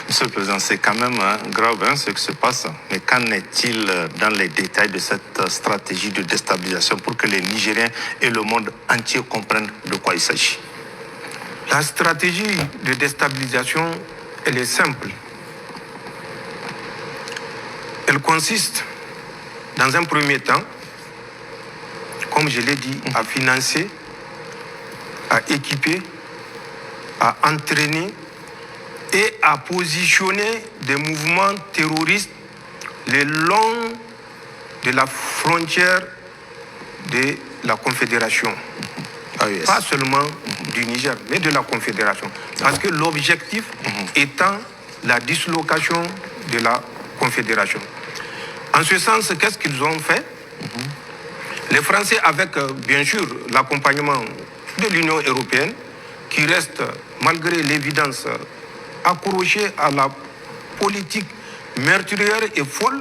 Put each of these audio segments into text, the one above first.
Monsieur le Président, c'est quand même grave ce qui se passe. Mais qu'en est-il dans les détails de cette stratégie de déstabilisation pour que les Nigériens et le monde entier comprennent de quoi il s'agit? La stratégie de déstabilisation, elle est simple. Elle consiste, dans un premier temps, comme je l'ai dit, à financer, à équiper, à entraîner et à positionner des mouvements terroristes le long de la frontière de la Confédération. Pas seulement du Niger, mais de la Confédération. Parce que l'objectif étant la dislocation de la Confédération. En ce sens, qu'est-ce qu'ils ont fait? Les Français, avec bien sûr l'accompagnement de l'Union européenne, qui reste, malgré l'évidence, accroché à la politique meurtrière et folle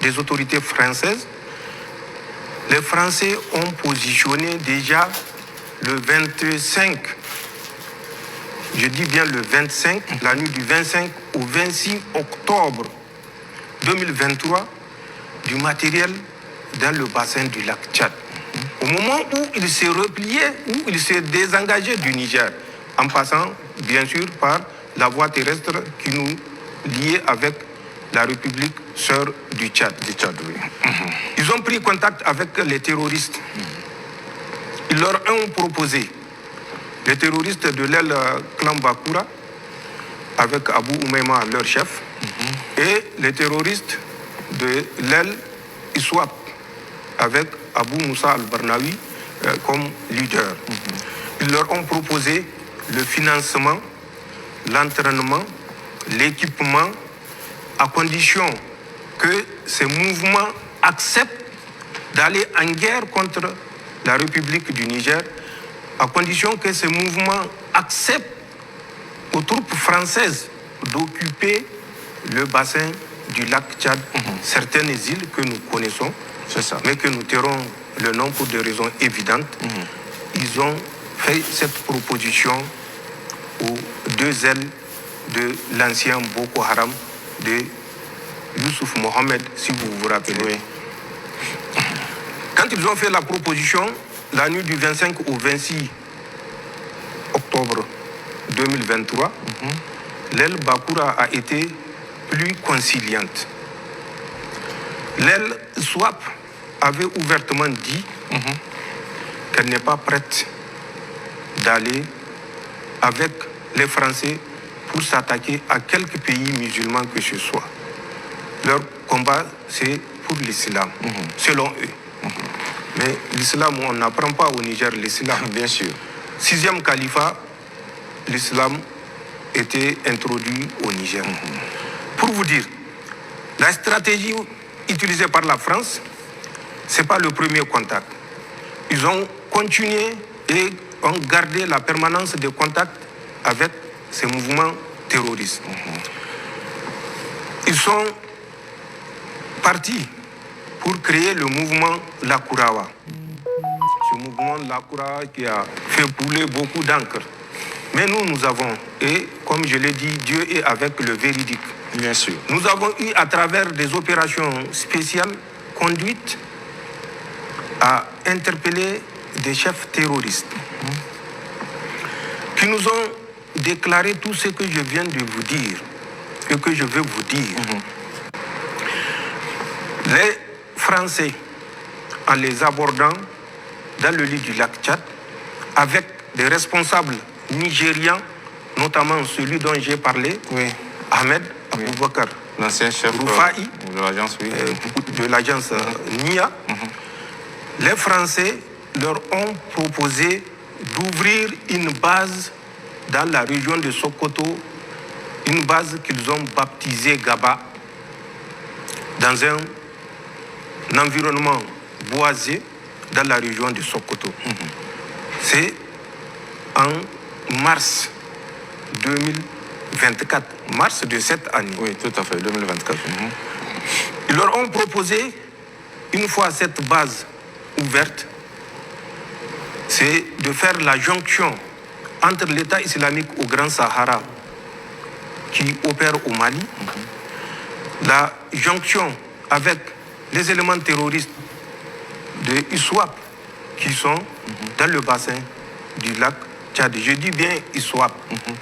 des autorités françaises, les Français ont positionné déjà le 25, je dis bien le 25, la nuit du 25 au 26 octobre 2023, du matériel dans le bassin du lac Tchad. Au moment où il s'est replié, où il s'est désengagé du Niger, en passant bien sûr par la voie terrestre qui nous liait avec la République sœur du Tchad. Oui. Ils ont pris contact avec les terroristes. Ils leur ont proposé, les terroristes de l'aile clan Bakura, avec Abou Oumaima, leur chef, et les terroristes de l'aile Iswap, avec Abou Moussa al-Barnawi comme leader. Ils leur ont proposé le financement, l'entraînement, l'équipement, à condition que ces mouvements acceptent d'aller en guerre contre la République du Niger, à condition que ces mouvements acceptent aux troupes françaises d'occuper le bassin du lac Tchad, certaines îles que nous connaissons, mais que nous tairons le nom pour des raisons évidentes. Ils ont fait cette proposition aux deux ailes de l'ancien Boko Haram de Youssouf Mohamed, si vous vous rappelez. Quand ils ont fait la proposition, la nuit du 25 au 26 octobre 2023, l'aile Bakura a été plus conciliante. L'aile Swap avait ouvertement dit qu'elle n'est pas prête d'aller avec les Français pour s'attaquer à quelques pays musulmans que ce soit. Leur combat, c'est pour l'islam, selon eux. Mais l'islam, on n'apprend pas au Niger l'islam. Bien sûr. 6e califat, l'islam était introduit au Niger. Pour vous dire, la stratégie utilisée par la France, ce n'est pas le premier contact. Ils ont continué et ont gardé la permanence des contacts avec ces mouvements terroristes. Ils sont partis pour créer le mouvement Lakurawa. Ce mouvement Lakurawa qui a fait couler beaucoup d'encre. Mais nous avons, et comme je l'ai dit, Dieu est avec le véridique. Bien sûr. Nous avons eu, à travers des opérations spéciales conduites, à interpeller des chefs terroristes qui nous ont déclaré tout ce que je viens de vous dire et que je veux vous dire. Les Français, en les abordant dans le lit du lac Tchad, avec des responsables nigérians, notamment celui dont j'ai parlé, Ahmed Aboubakar, l'ancien chef Roufaï, de l'agence NIA, les Français leur ont proposé d'ouvrir une base dans la région de Sokoto, une base qu'ils ont baptisée Gaba, dans un environnement boisé dans la région de Sokoto. C'est en mars 2024, mars de cette année. Oui, tout à fait, 2024. Ils leur ont proposé, une fois cette base ouverte, c'est de faire la jonction entre l'État islamique au Grand Sahara qui opèrent au Mali, la jonction avec les éléments terroristes de ISWAP qui sont dans le bassin du lac Tchad. Je dis bien ISWAP,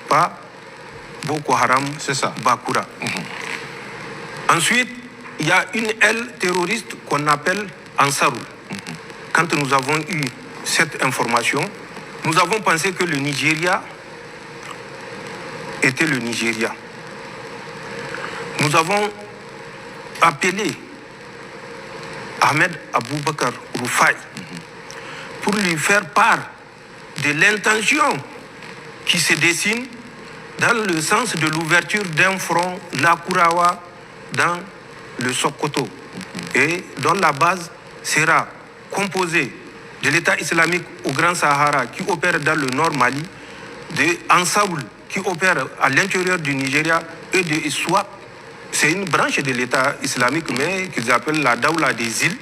pas Boko Haram, Bakura. Ensuite, il y a une aile terroriste qu'on appelle Ansarou. Quand nous avons eu cette information, nous avons pensé que le Nigeria était le Nigeria. Nous avons appelé Ahmed Aboubakar Rufai pour lui faire part de l'intention qui se dessine dans le sens de l'ouverture d'un front Lakurawa dans le Sokoto et dont la base sera composée de l'État islamique au Grand Sahara qui opère dans le nord Mali, de Ansaoul qui opère à l'intérieur du Nigeria et de ISWAP. C'est une branche de l'État islamique, mais qu'ils appellent la Daoula des îles,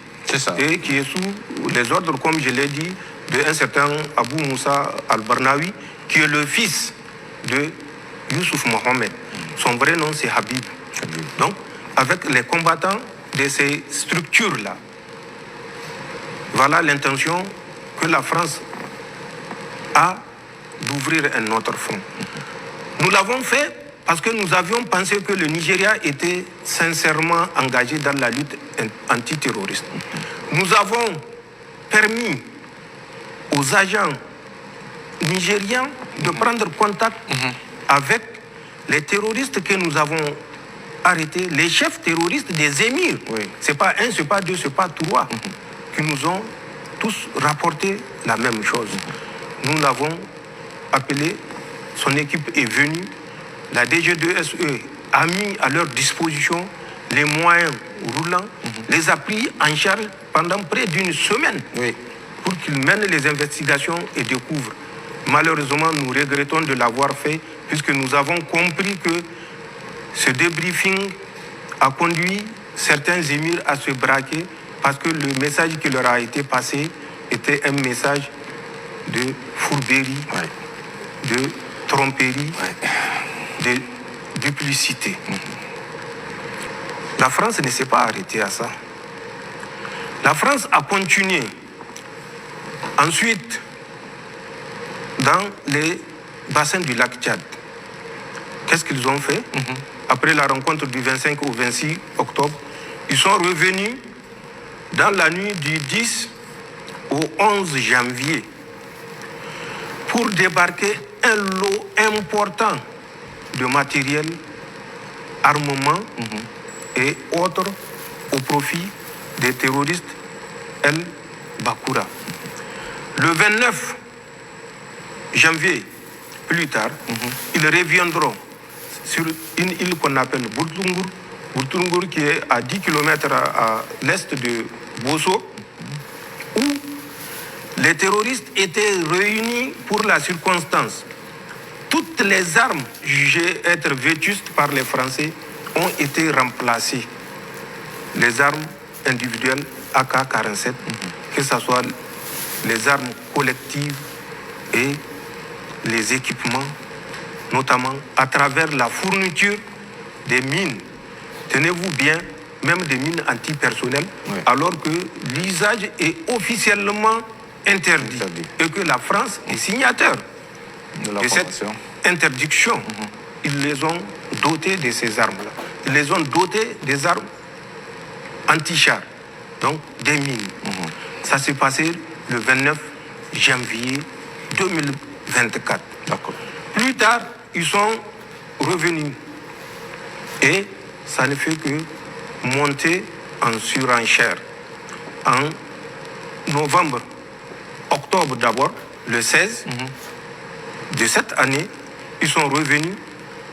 et qui est sous les ordres, comme je l'ai dit, d'un certain Abou Moussa al-Barnawi, qui est le fils de Youssouf Mohamed. Son vrai nom, c'est Habib. Donc, avec les combattants de ces structures-là, voilà l'intention que la France a d'ouvrir un autre front. Nous l'avons fait parce que nous avions pensé que le Nigeria était sincèrement engagé dans la lutte antiterroriste. Nous avons permis aux agents nigériens de prendre contact avec les terroristes que nous avons arrêtés, les chefs terroristes des émirs. Ce n'est pas un, ce n'est pas deux, ce n'est pas trois, qui nous ont tous rapporté la même chose. Nous l'avons appelé, son équipe est venue, la DG2SE a mis à leur disposition les moyens roulants, les a pris en charge pendant près d'une semaine pour qu'ils mènent les investigations et découvrent. Malheureusement, nous regrettons de l'avoir fait puisque nous avons compris que ce débriefing a conduit certains émirs à se braquer parce que le message qui leur a été passé était un message de fourberie, de tromperie, de duplicité. La France ne s'est pas arrêtée à ça. La France a continué. Ensuite, dans les bassins du lac Tchad, qu'est-ce qu'ils ont fait? Après la rencontre du 25 au 26 octobre, ils sont revenus dans la nuit du 10 au 11 janvier pour débarquer un lot important de matériel, armement et autres au profit des terroristes El Bakura. Le 29 janvier, plus tard, ils reviendront sur une île qu'on appelle Bourtungur, Bourtungur qui est à 10 km à l'est de Bosso, où les terroristes étaient réunis pour la circonstance. Toutes les armes jugées être vétustes par les Français ont été remplacées. Les armes individuelles AK-47, que ce soit les armes collectives et les équipements, notamment à travers la fourniture des mines. Tenez-vous bien, même des mines antipersonnelles, alors que l'usage est officiellement interdit et que la France est signataire de cette interdiction. Ils les ont dotés de ces armes-là. Ils les ont dotés des armes anti-chars, donc des mines. Ça s'est passé le 29 janvier 2024. Plus tard, ils sont revenus. Et ça ne fait que monter en surenchère. En novembre, octobre d'abord, le 16 de cette année, ils sont revenus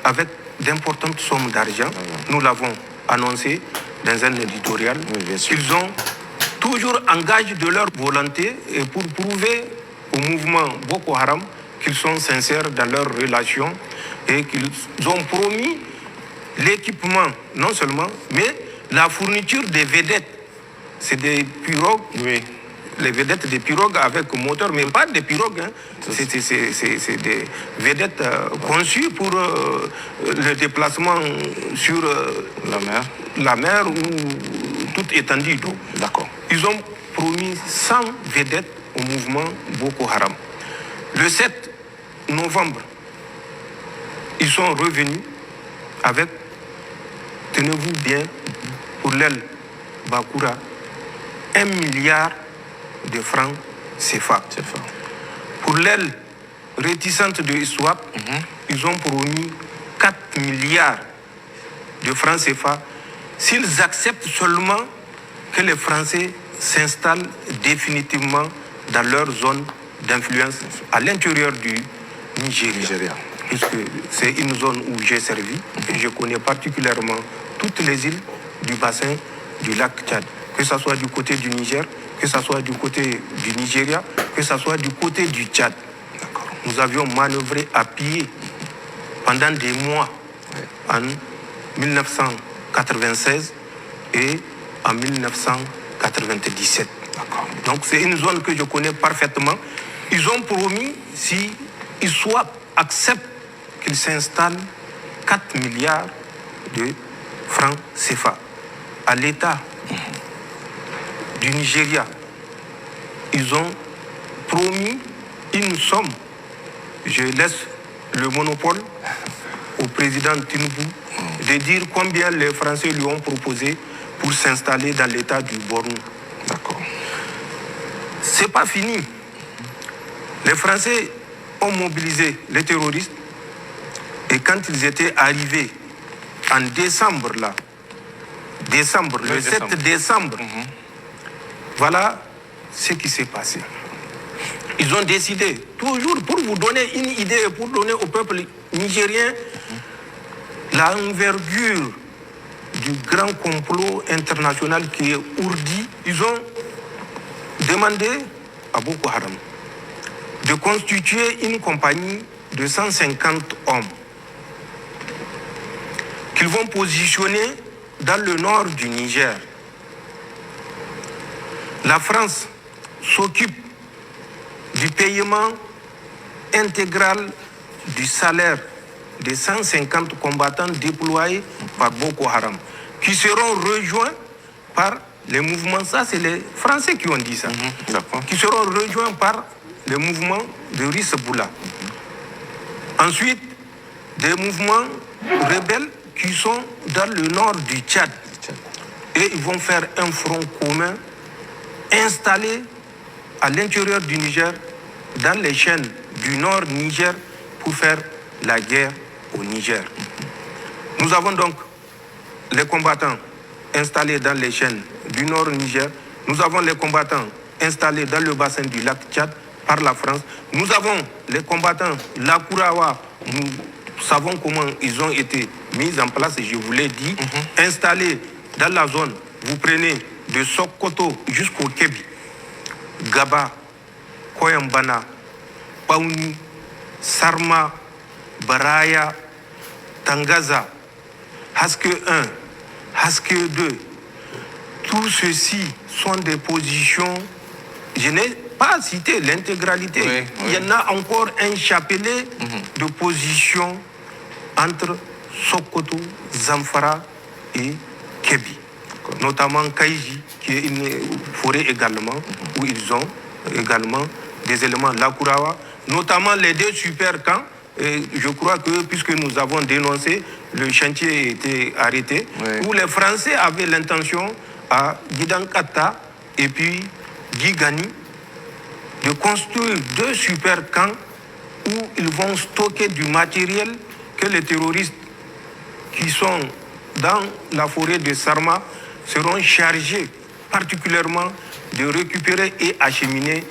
avec d'importantes sommes d'argent. Nous l'avons annoncé dans un éditorial. Ils ont toujours engagé de leur volonté et pour prouver au mouvement Boko Haram qu'ils sont sincères dans leurs relations et qu'ils ont promis l'équipement, non seulement, mais la fourniture des vedettes. C'est des pirogues les vedettes des pirogues avec moteur, mais pas des pirogues. Hein. C'est des vedettes conçues pour le déplacement sur la mer ou toute étendue d'eau. D'accord. Ils ont promis 100 vedettes au mouvement Boko Haram. Le 7 novembre, ils sont revenus avec, tenez-vous bien, pour l'aile Bakura, 1 milliard de francs CFA. Pour l'aile réticente de ISWAP, ils ont promis 4 milliards de francs CFA s'ils acceptent seulement que les Français s'installent définitivement dans leur zone d'influence à l'intérieur du Nigeria. Puisque c'est une zone où j'ai servi et je connais particulièrement toutes les îles du bassin du lac Tchad, que ce soit du côté du Niger, que ce soit du côté du Nigeria, que ce soit du côté du Tchad. Nous avions manœuvré à pied pendant des mois en 1996 et en 1997. Donc c'est une zone que je connais parfaitement. Ils ont promis, si ISWAP accepte qu'ils s'installent, 4 milliards de francs CFA. À l'État du Nigeria, ils ont promis une somme. Je laisse le monopole au président Tinubu de dire combien les Français lui ont proposé pour s'installer dans l'État du Borno. D'accord. C'est pas fini. Les Français ont mobilisé les terroristes et quand ils étaient arrivés en décembre, le 7 décembre, voilà ce qui s'est passé. Ils ont décidé, toujours pour vous donner une idée, pour donner au peuple nigérien l'envergure du grand complot international qui est ourdi, ils ont demandé à Boko Haram de constituer une compagnie de 150 hommes qu'ils vont positionner dans le nord du Niger. La France s'occupe du paiement intégral du salaire des 150 combattants déployés par Boko Haram, qui seront rejoints par les mouvements, ça c'est les Français qui ont dit ça, qui seront rejoints par les mouvements de Risseboula. Ensuite, des mouvements rebelles qui sont dans le nord du Tchad. Et ils vont faire un front commun installé à l'intérieur du Niger, dans les chaînes du nord Niger, pour faire la guerre au Niger. Nous avons donc les combattants installés dans les chaînes du nord Niger. Nous avons les combattants installés dans le bassin du lac Tchad par la France. Nous avons les combattants Lakurawa. Nous savons comment ils ont été mis en place, et je vous l'ai dit, installés dans la zone. Vous prenez de Sokoto jusqu'au Kébi, Gaba, Koyambana, Paouni, Sarma, Baraya, Tangaza, Haske 1, Haske 2. Tout ceci sont des positions, je n'ai pas cité l'intégralité. Il y en a encore un chapelet de positions entre Sokoto, Zamfara et Kébi. Notamment Kaïji, qui est une forêt également, où ils ont également des éléments Lakurawa, notamment les deux super camps. Et je crois que, puisque nous avons dénoncé, le chantier a été arrêté, où les Français avaient l'intention à Gidankata et puis Gigani de construire deux super camps où ils vont stocker du matériel que les terroristes qui sont dans la forêt de Sarma seront chargés particulièrement de récupérer et acheminer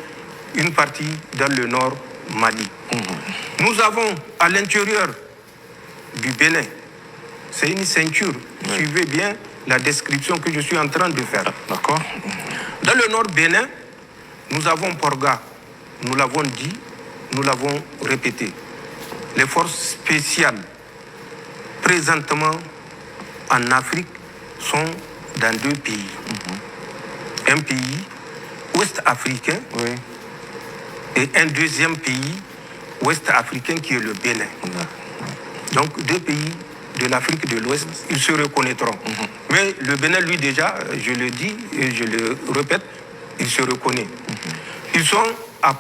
une partie dans le nord Mali. Nous avons à l'intérieur du Bénin, c'est une ceinture, suivez bien la description que je suis en train de faire. D'accord. Dans le nord Bénin, nous avons Porga, nous l'avons dit, nous l'avons répété. Les forces spéciales présentement en Afrique sont dans deux pays. Un pays où ouest-africain et un deuxième pays ouest-africain qui est le Bénin. Donc 2 pays de l'Afrique de l'Ouest, ils se reconnaîtront. Mais le Bénin, lui déjà, je le dis et je le répète, il se reconnaît. Ils sont à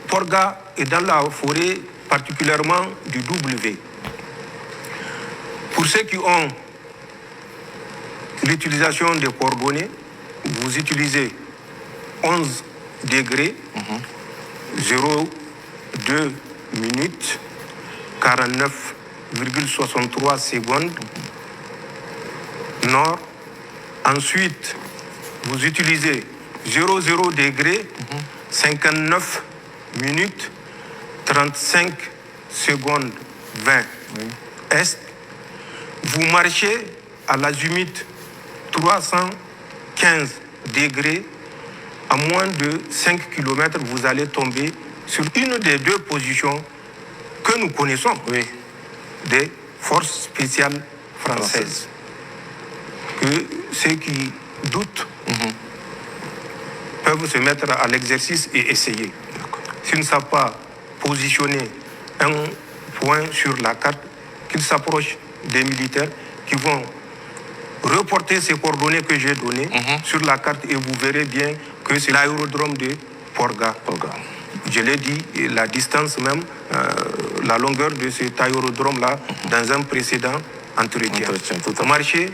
Porga et dans la forêt particulièrement du W. Pour ceux qui ont l'utilisation des coordonnées, vous utilisez 11 degrés, 0,2 minutes, 49,63 secondes nord. Ensuite, vous utilisez 00 degrés, 59 minutes, 35 secondes 20 est. Vous marchez à l'azimut 315 degrés, à moins de 5 km, vous allez tomber sur une des 2 positions que nous connaissons, des forces spéciales françaises. Que ceux qui doutent peuvent se mettre à l'exercice et essayer. S'ils ne savent pas positionner un point sur la carte, qu'ils s'approchent des militaires qui vont reporter ces coordonnées que j'ai données sur la carte et vous verrez bien que c'est l'aérodrome de Porga. Je l'ai dit, la distance même, la longueur de cet aérodrome-là dans un précédent entretien. Marcher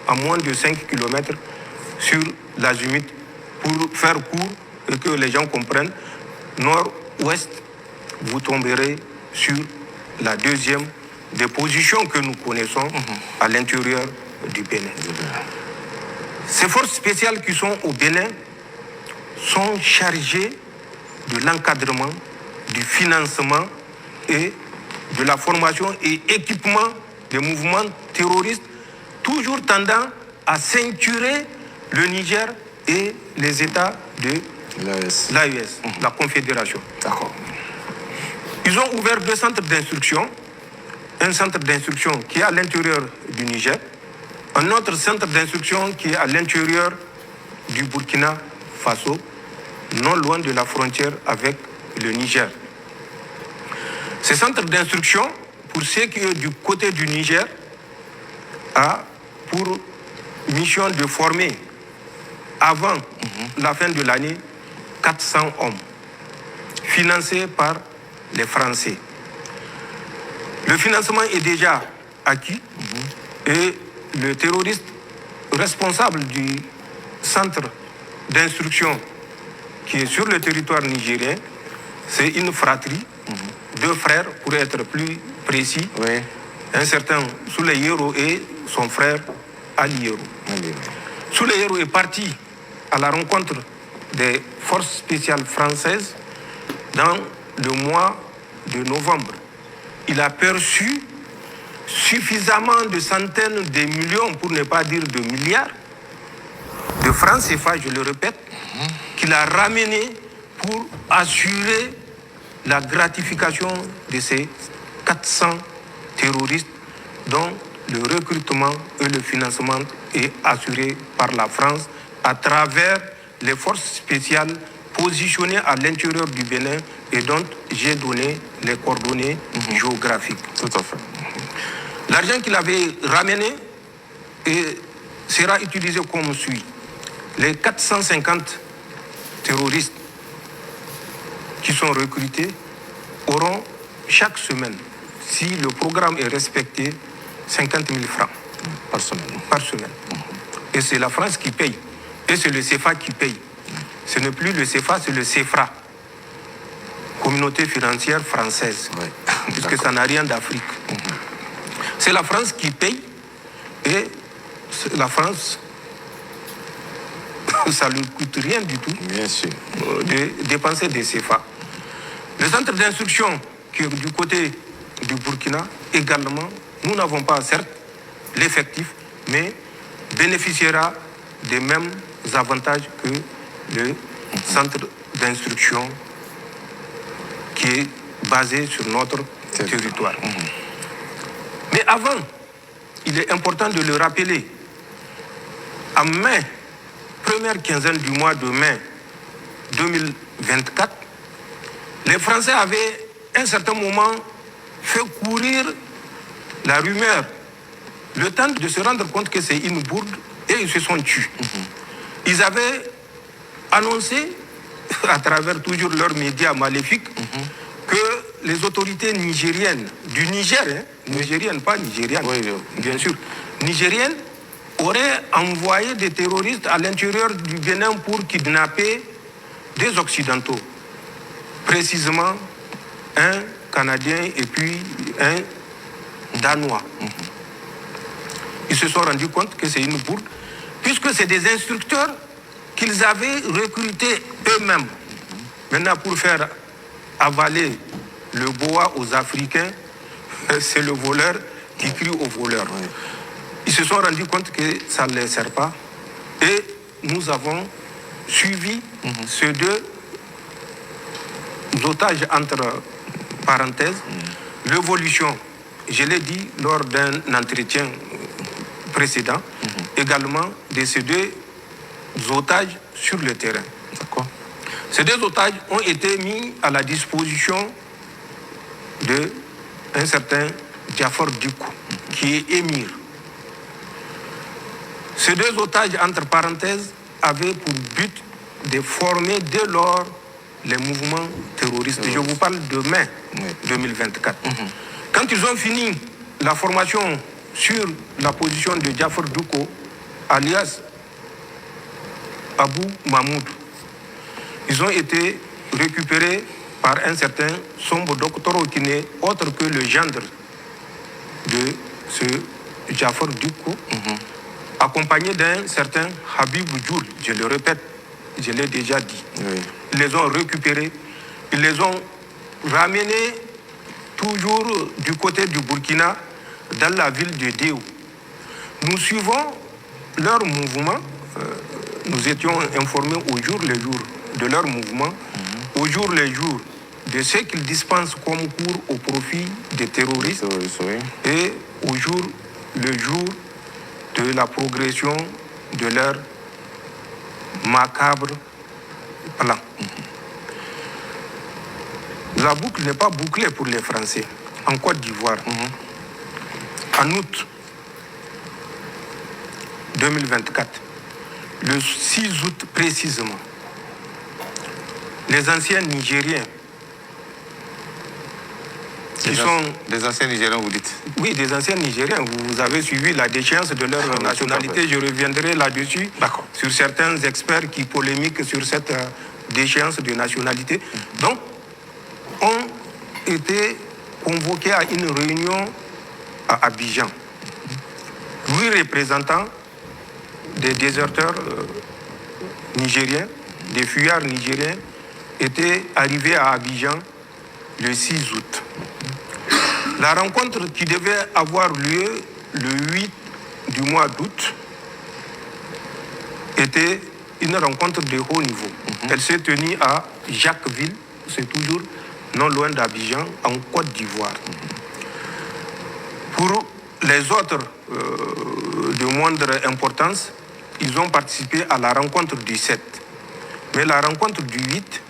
à moins de 5 km sur l'azimut pour faire court et que les gens comprennent. Nord-ouest, vous tomberez sur la deuxième des positions que nous connaissons à l'intérieur du Bénin. Ces forces spéciales qui sont au Bénin sont chargées de l'encadrement, du financement et de la formation et équipement des mouvements terroristes, toujours tendant à ceinturer le Niger et les États de l'AES, la Confédération. Ils ont ouvert 2 centres d'instruction. Un centre d'instruction qui est à l'intérieur du Niger, un autre centre d'instruction qui est à l'intérieur du Burkina Faso, non loin de la frontière avec le Niger. Ces centres d'instruction, pour ceux qui sont du côté du Niger, a pour mission de former, avant la fin de l'année, 400 hommes, financés par les Français. Le financement est déjà acquis et le terroriste responsable du centre d'instruction qui est sur le territoire nigérien, c'est une fratrie, 2 frères pour être plus précis, un certain Souley Yero et son frère Ali Yero. Souley Yero est parti à la rencontre des forces spéciales françaises dans le mois de novembre. Il a perçu suffisamment de centaines de millions, pour ne pas dire de milliards, de francs CFA, je le répète, qu'il a ramené pour assurer la gratification de ces 400 terroristes dont le recrutement et le financement est assuré par la France à travers les forces spéciales positionnées à l'intérieur du Bénin et dont j'ai donné les coordonnées géographiques. Tout à fait. L'argent qu'il avait ramené sera utilisé comme suit. Les 450 terroristes qui sont recrutés auront chaque semaine, si le programme est respecté, 50 000 francs Par semaine. par semaine. Et c'est la France qui paye. Et c'est le CFA qui paye. Ce n'est plus le CFA, c'est le CFRA, Communauté financière française, puisque ça n'a rien d'Afrique. C'est la France qui paye et la France, ça ne lui coûte rien du tout. Bien sûr. De dépenser des CFA. Le centre d'instruction qui est du côté du Burkina, également, nous n'avons pas certes l'effectif, mais bénéficiera des mêmes avantages que le centre d'instruction qui est basé sur notre territoire. Mais avant, il est important de le rappeler, en mai, première quinzaine du mois de mai 2024, les Français avaient à un certain moment fait courir la rumeur, le temps de se rendre compte que c'est une bourde, et ils se sont tus. Ils avaient annoncé, à travers toujours leurs médias maléfiques, que les autorités nigériennes, du Niger, nigériennes, pas nigériennes, bien sûr, nigériennes, auraient envoyé des terroristes à l'intérieur du Bénin pour kidnapper des Occidentaux. Précisément, un Canadien et puis un Danois. Ils se sont rendus compte que c'est une bourde, puisque c'est des instructeurs qu'ils avaient recrutés eux-mêmes. Maintenant, pour faire avaler le boa aux Africains, c'est le voleur qui crie au voleur. Ils se sont rendus compte que ça ne les sert pas. Et nous avons suivi ces deux otages entre parenthèses. L'évolution, je l'ai dit lors d'un entretien précédent, également de ces deux otages sur le terrain. Ces deux otages ont été mis à la disposition d'un certain Jafar Dukou, qui est émir. Ces deux otages, entre parenthèses, avaient pour but de former dès lors les mouvements terroristes. Je vous parle de mai 2024. Quand ils ont fini la formation sur la position de Jafar Dukou, alias Abou Mahmoud, ils ont été récupérés par un certain Sombo Doktoro, qui n'est autre que le gendre de ce Jafar Dukou, accompagné d'un certain Habib Djoul, je le répète, je l'ai déjà dit. Ils les ont récupérés, ils les ont ramenés toujours du côté du Burkina, dans la ville de Déo. Nous suivons leur mouvement, nous étions informés au jour le jour de leur mouvement, au jour le jour de ce qu'ils dispensent comme cours au profit des terroristes, et au jour le jour de la progression de leur macabre plan. La boucle n'est pas bouclée pour les Français. En Côte d'Ivoire, en août 2024, le 6 août précisément, les anciens Nigériens qui sont... Des anciens Nigériens, vous dites? Oui, des anciens Nigériens. Vous avez suivi la déchéance de leur nationalité. Je reviendrai là-dessus sur certains experts qui polémiquent sur cette déchéance de nationalité. Donc, ont été convoqués à une réunion à Abidjan. 8 représentants des déserteurs nigériens, des fuyards nigériens, étaient arrivés à Abidjan le 6 août. La rencontre qui devait avoir lieu le 8 du mois d'août était une rencontre de haut niveau. Elle s'est tenue à Jacquesville, c'est toujours non loin d'Abidjan, en Côte d'Ivoire. Pour les autres de moindre importance, ils ont participé à la rencontre du 7. Mais la rencontre du 8,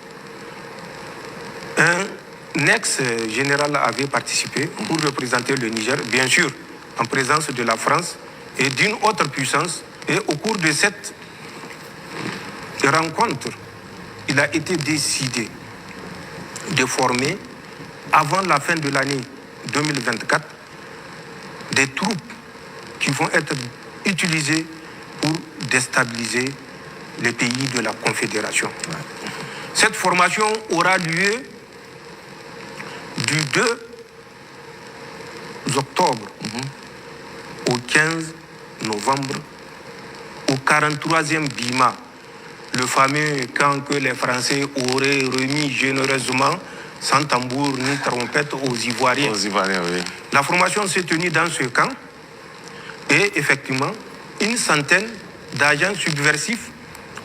un ex-général avait participé pour représenter le Niger, bien sûr, en présence de la France et d'une autre puissance. Et au cours de cette rencontre, il a été décidé de former, avant la fin de l'année 2024, des troupes qui vont être utilisées pour déstabiliser les pays de la Confédération. Cette formation aura lieu du 2 octobre au 15 novembre au 43e Bima, le fameux camp que les Français auraient remis généreusement, sans tambour ni trompette, aux Ivoiriens. La formation s'est tenue dans ce camp et effectivement, une centaine d'agents subversifs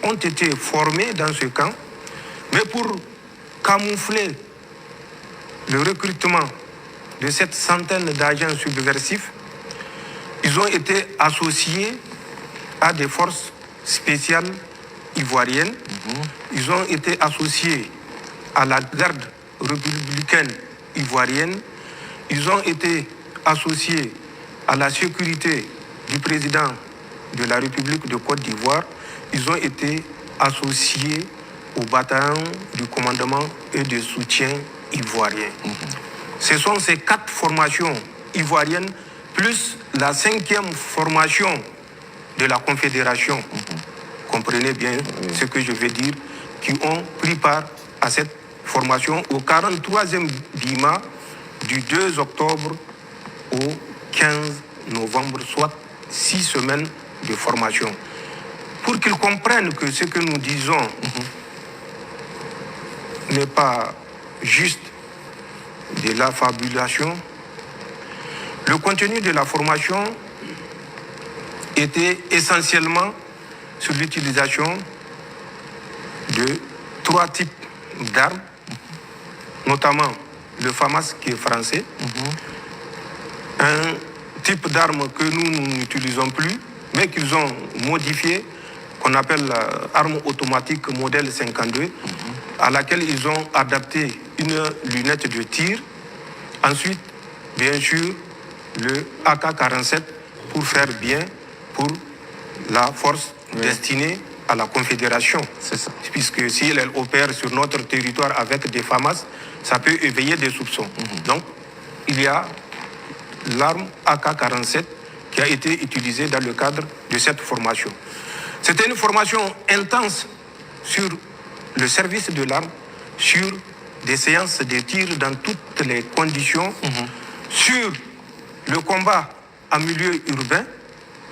ont été formés dans ce camp, mais pour camoufler le recrutement de cette centaine d'agents subversifs, ils ont été associés à des forces spéciales ivoirienne. Ils ont été associés à la garde républicaine ivoirienne. Ils ont été associés à la sécurité du président de la République de Côte d'Ivoire. Ils ont été associés au bataillon du commandement et de soutien ivoirien. Ce sont ces 4 formations ivoiriennes, plus la 5e formation de la Confédération, comprenez bien ce que je veux dire, qui ont pris part à cette formation au 43e BIMA du 2 octobre au 15 novembre, soit 6 semaines de formation. Pour qu'ils comprennent que ce que nous disons n'est pas juste de la fabulation, le contenu de la formation était essentiellement sur l'utilisation de 3 types d'armes, notamment le FAMAS qui est français, un type d'arme que nous n'utilisons plus, mais qu'ils ont modifié, qu'on appelle arme automatique modèle 52, à laquelle ils ont adapté une lunette de tir. Ensuite, bien sûr, le AK-47 pour faire bien pour la force destinée à la Confédération. C'est ça. Puisque si elle opère sur notre territoire avec des FAMAS, ça peut éveiller des soupçons. Donc, il y a l'arme AK-47 qui a été utilisée dans le cadre de cette formation. C'était une formation intense sur le service de l'arme, sur des séances de tir dans toutes les conditions, sur le combat en milieu urbain,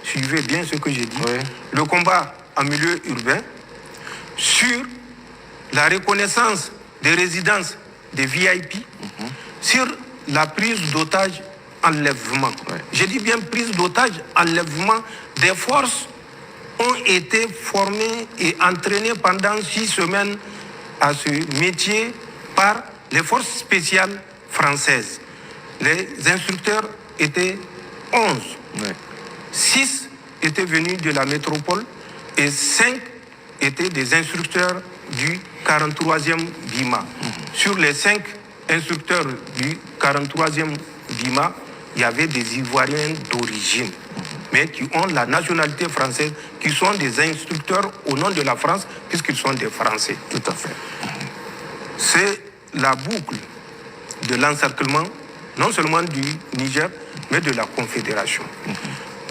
suivez bien ce que j'ai dit, le combat en milieu urbain, sur la reconnaissance des résidences des VIP, sur la prise d'otages, enlèvement. Je dis bien prise d'otages, enlèvement. Des forces ont été formées et entraînées pendant 6 semaines à ce métier par les forces spéciales françaises. Les instructeurs étaient 11. 6 étaient venus de la métropole et 5 étaient des instructeurs du 43e BIMA. Sur les 5 instructeurs du 43e BIMA, il y avait des Ivoiriens d'origine, mais qui ont la nationalité française, qui sont des instructeurs au nom de la France, puisqu'ils sont des Français. Tout à fait. C'est la boucle de l'encerclement, non seulement du Niger, mais de la Confédération.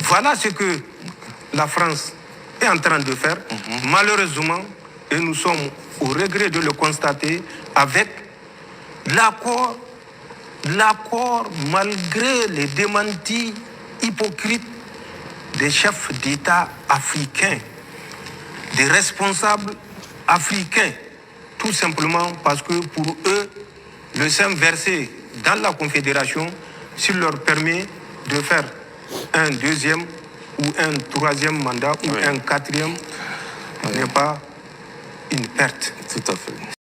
Voilà ce que la France est en train de faire, malheureusement, et nous sommes au regret de le constater, avec l'accord, malgré les démentis hypocrites des chefs d'État africains, des responsables africains, tout simplement parce que pour eux, le sang versé dans la Confédération, s'il leur permet de faire un 2e ou un 3e mandat ou un 4e, n'est pas une perte. Tout à fait.